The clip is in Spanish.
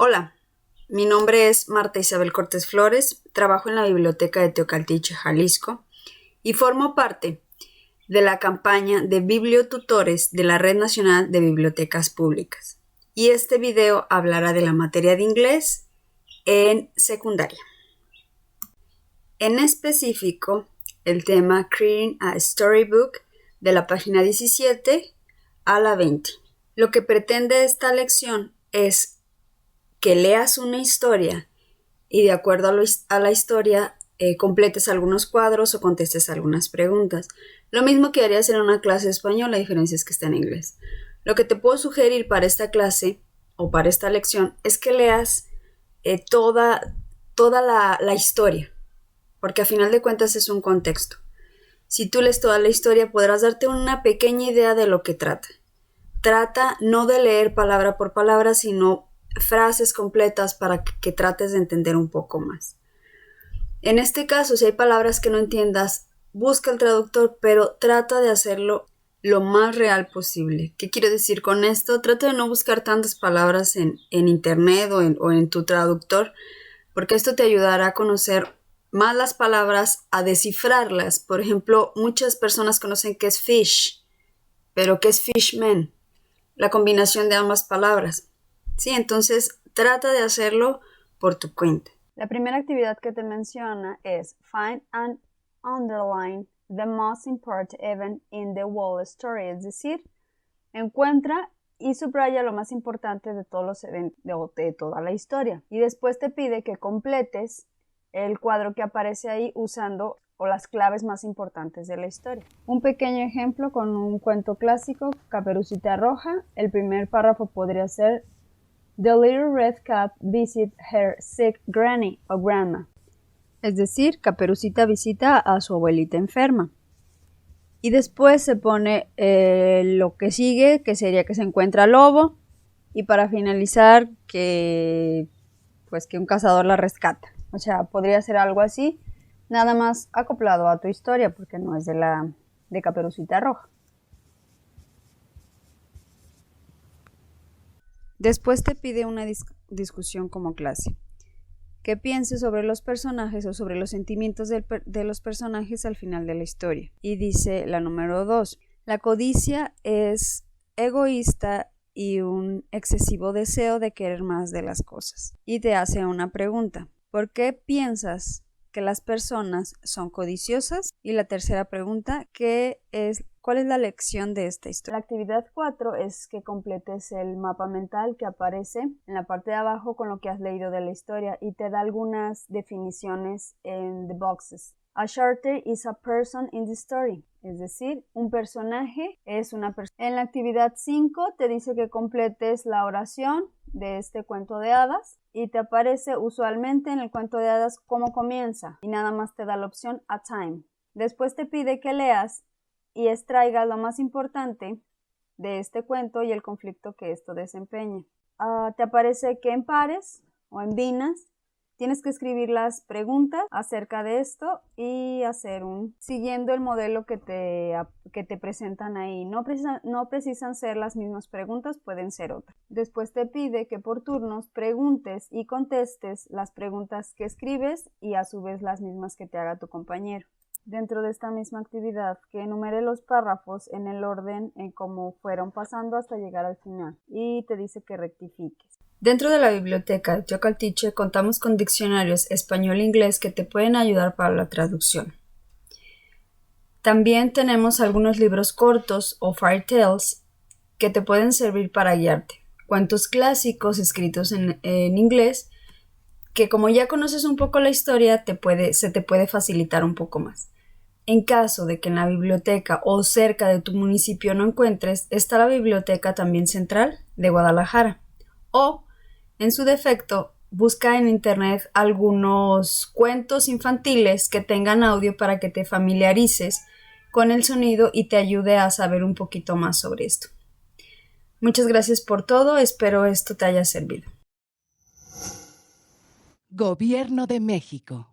Hola, mi nombre es Marta Isabel Cortés Flores, trabajo en la Biblioteca de Teocaltiche, Jalisco, y formo parte de la campaña de bibliotutores de la Red Nacional de Bibliotecas Públicas. Y este video hablará de la materia de inglés en secundaria. En específico, el tema Creating a Storybook de la página 17 a la 20. Lo que pretende esta lección es que leas una historia y de acuerdo a la historia completes algunos cuadros o contestes algunas preguntas. Lo mismo que harías en una clase de español, la diferencia es que está en inglés. Lo que te puedo sugerir para esta clase o para esta lección es que leas toda la historia, porque a final de cuentas es un contexto. Si tú lees toda la historia podrás darte una pequeña idea de lo que trata. Trata no de leer palabra por palabra, sino frases completas para que trates de entender un poco más. En este caso, si hay palabras que no entiendas, busca el traductor, pero trata de hacerlo lo más real posible. ¿Qué quiero decir con esto? Trata de no buscar tantas palabras en internet o en tu traductor, porque esto te ayudará a conocer más las palabras, a descifrarlas. Por ejemplo, muchas personas conocen qué es fish, pero ¿qué es fishman? La combinación de ambas palabras. Sí, entonces trata de hacerlo por tu cuenta. La primera actividad que te menciona es Find and underline the most important event in the whole story, es decir, encuentra y subraya lo más importante de todos los eventos de toda la historia. Y después te pide que completes el cuadro que aparece ahí usando las claves más importantes de la historia. Un pequeño ejemplo con un cuento clásico, Caperucita Roja. El primer párrafo podría ser The little red cap visits her sick granny o grandma. Es decir, Caperucita visita a su abuelita enferma. Y después se pone lo que sigue, que sería que se encuentra lobo. Y para finalizar, que un cazador la rescata. O sea, podría ser algo así, nada más acoplado a tu historia, porque no es de Caperucita Roja. Después te pide una discusión como clase. Que pienses sobre los personajes o sobre los sentimientos de los personajes al final de la historia. Y dice la número 2. La codicia es egoísta y un excesivo deseo de querer más de las cosas. Y te hace una pregunta. ¿Por qué piensas que las personas son codiciosas? Y la tercera pregunta, ¿cuál es la lección de esta historia? La actividad 4 es que completes el mapa mental que aparece en la parte de abajo con lo que has leído de la historia y te da algunas definiciones en the boxes. A character is a person in the story, es decir, un personaje es una persona. En la actividad 5 te dice que completes la oración de este cuento de hadas y te aparece usualmente en el cuento de hadas cómo comienza y nada más te da la opción a time. Después te pide que leas y extraigas lo más importante de este cuento y el conflicto que esto desempeña. Te aparece que en pares o en binas tienes que escribir las preguntas acerca de esto y hacer siguiendo el modelo que te presentan ahí. No precisan ser las mismas preguntas, pueden ser otras. Después te pide que por turnos preguntes y contestes las preguntas que escribes y a su vez las mismas que te haga tu compañero. Dentro de esta misma actividad, que enumere los párrafos en el orden en cómo fueron pasando hasta llegar al final y te dice que rectifiques. Dentro de la biblioteca de Teocaltiche contamos con diccionarios español-inglés que te pueden ayudar para la traducción. También tenemos algunos libros cortos o fairy tales que te pueden servir para guiarte. Cuentos clásicos escritos en inglés que como ya conoces un poco la historia se te puede facilitar un poco más. En caso de que en la biblioteca o cerca de tu municipio no encuentres, está la Biblioteca también Central de Guadalajara. O, en su defecto, busca en internet algunos cuentos infantiles que tengan audio para que te familiarices con el sonido y te ayude a saber un poquito más sobre esto. Muchas gracias por todo, espero esto te haya servido. Gobierno de México.